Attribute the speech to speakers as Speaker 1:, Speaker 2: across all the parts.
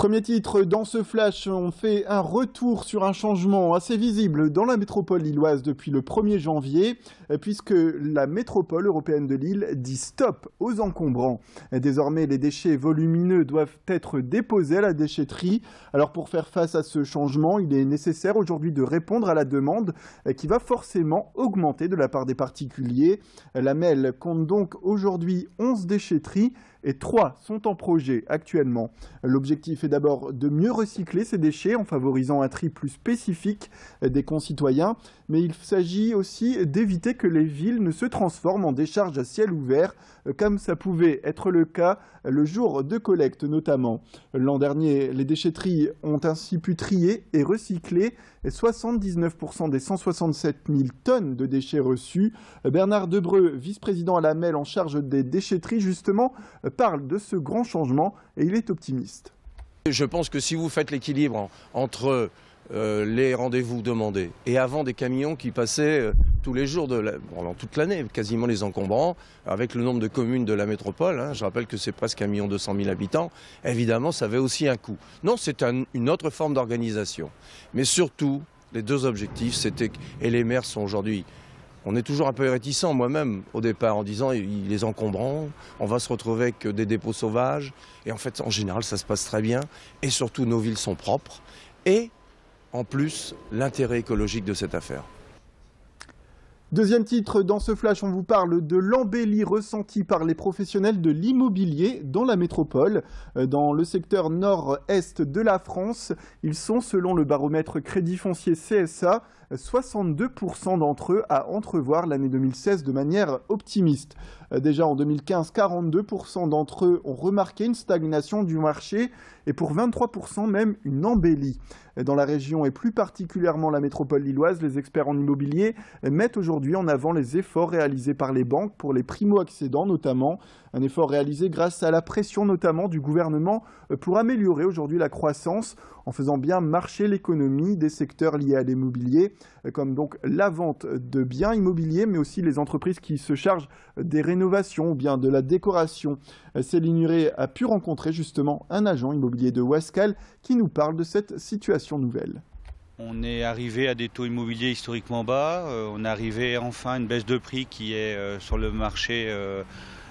Speaker 1: Premier titre, dans ce flash, on fait un retour sur un changement assez visible dans la métropole lilloise depuis le 1er janvier, puisque la métropole européenne de Lille dit stop aux encombrants. Désormais, les déchets volumineux doivent être déposés à la déchetterie. Alors pour faire face à ce changement, il est nécessaire aujourd'hui de répondre à la demande qui va forcément augmenter de la part des particuliers. La MEL compte donc aujourd'hui 11 déchetteries et 3 sont en projet actuellement. L'objectif est d'abord de mieux recycler ces déchets en favorisant un tri plus spécifique des concitoyens, mais il s'agit aussi d'éviter que les villes ne se transforment en décharges à ciel ouvert, comme ça pouvait être le cas le jour de collecte notamment. L'an dernier, les déchetteries ont ainsi pu trier et recycler 79% des 167 000 tonnes de déchets reçus. Bernard Debreu, vice-président à la MEL en charge des déchetteries, justement, parle de ce grand changement et il est optimiste.
Speaker 2: Je pense que si vous faites l'équilibre entre les rendez-vous demandés et avant des camions qui passaient tous les jours pendant toute l'année, quasiment les encombrants, avec le nombre de communes de la métropole, je rappelle que c'est presque 1 200 000 habitants, évidemment ça avait aussi un coût. Non, c'est une autre forme d'organisation. Mais surtout, les deux objectifs, c'était, et les maires sont aujourd'hui, on est toujours un peu réticents, moi-même, au départ, en disant les encombrants, on va se retrouver avec des dépôts sauvages. Et en fait, en général, ça se passe très bien. Et surtout, nos villes sont propres. Et, en plus, l'intérêt écologique de cette affaire.
Speaker 1: Deuxième titre, dans ce flash, on vous parle de l'embellie ressentie par les professionnels de l'immobilier dans la métropole. Dans le secteur nord-est de la France, ils sont, selon le baromètre Crédit Foncier CSA, 62% d'entre eux à entrevoir l'année 2016 de manière optimiste. Déjà en 2015, 42% d'entre eux ont remarqué une stagnation du marché et pour 23% même une embellie. Dans la région et plus particulièrement la métropole lilloise, les experts en immobilier mettent aujourd'hui en avant les efforts réalisés par les banques pour les primo-accédants notamment. Un effort réalisé grâce à la pression notamment du gouvernement pour améliorer aujourd'hui la croissance en faisant bien marcher l'économie des secteurs liés à l'immobilier, comme donc la vente de biens immobiliers, mais aussi les entreprises qui se chargent des rénovations ou bien de la décoration. Céline Huret a pu rencontrer justement un agent immobilier de Wascal qui nous parle de cette situation nouvelle.
Speaker 3: On est arrivé à des taux immobiliers historiquement bas, on est arrivé enfin à une baisse de prix qui est sur le marché,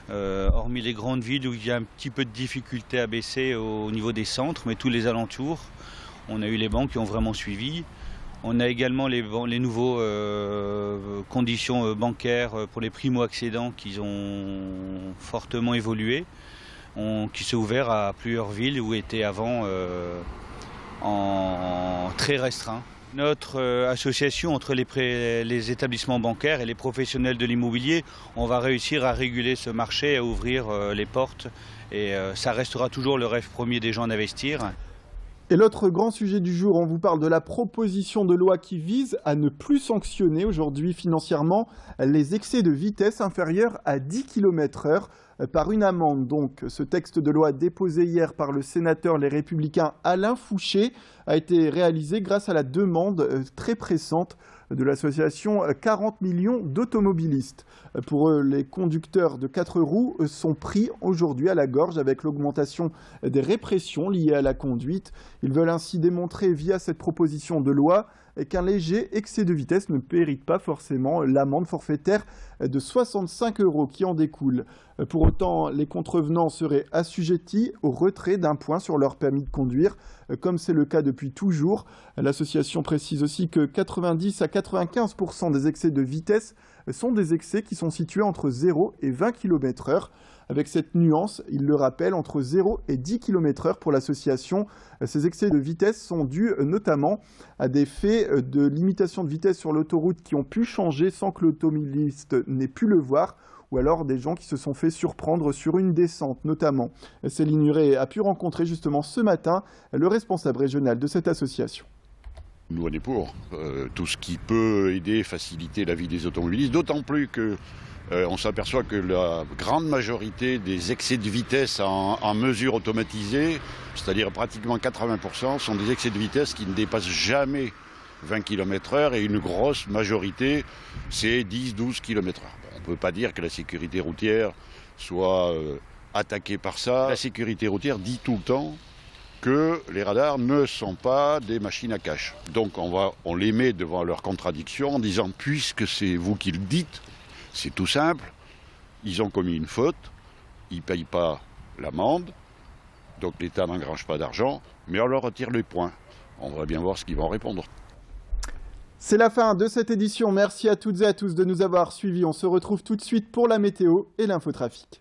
Speaker 3: hormis les grandes villes où il y a un petit peu de difficulté à baisser au niveau des centres, mais tous les alentours. On a eu les banques qui ont vraiment suivi. On a également les nouveaux conditions bancaires pour les primo-accédants qui ont fortement évolué, qui s'est ouvert à plusieurs villes où étaient avant en très restreint. Notre association entre les établissements bancaires et les professionnels de l'immobilier, on va réussir à réguler ce marché, à ouvrir les portes et ça restera toujours le rêve premier des gens d'investir.
Speaker 1: Et l'autre grand sujet du jour, on vous parle de la proposition de loi qui vise à ne plus sanctionner aujourd'hui financièrement les excès de vitesse inférieurs à 10 km/h par une amende. Donc, ce texte de loi déposé hier par le sénateur Les Républicains Alain Fouché a été réalisé grâce à la demande très pressante de l'association 40 millions d'automobilistes. Pour eux, les conducteurs de 4 roues sont pris aujourd'hui à la gorge avec l'augmentation des répressions liées à la conduite. Ils veulent ainsi démontrer via cette proposition de loi qu'un léger excès de vitesse ne mérite pas forcément l'amende forfaitaire de 65 € qui en découle. Pour autant, les contrevenants seraient assujettis au retrait d'un point sur leur permis de conduire, comme c'est le cas depuis toujours. L'association précise aussi que 90 à 95% des excès de vitesse sont des excès qui sont situés entre 0 et 20 km/h. Avec cette nuance, il le rappelle, entre 0 et 10 km/h pour l'association. Ces excès de vitesse sont dus notamment à des faits de limitation de vitesse sur l'autoroute qui ont pu changer sans que l'automobiliste n'ait pu le voir, ou alors des gens qui se sont fait surprendre sur une descente notamment. Céline Huret a pu rencontrer justement ce matin le responsable régional de cette association.
Speaker 4: Nous, on est pour tout ce qui peut aider, faciliter la vie des automobilistes, d'autant plus que on s'aperçoit que la grande majorité des excès de vitesse en mesure automatisée, c'est-à-dire pratiquement 80%, sont des excès de vitesse qui ne dépassent jamais 20 km/h et une grosse majorité, c'est 10-12 km/h. On ne peut pas dire que la sécurité routière soit attaquée par ça. La sécurité routière dit tout le temps que les radars ne sont pas des machines à cash. Donc on les met devant leur contradiction en disant, puisque c'est vous qui le dites, c'est tout simple, ils ont commis une faute, ils ne payent pas l'amende, donc l'État n'engrange pas d'argent, mais on leur retire les points. On va bien voir ce qu'ils vont répondre.
Speaker 1: C'est la fin de cette édition. Merci à toutes et à tous de nous avoir suivis. On se retrouve tout de suite pour la météo et l'infotrafic.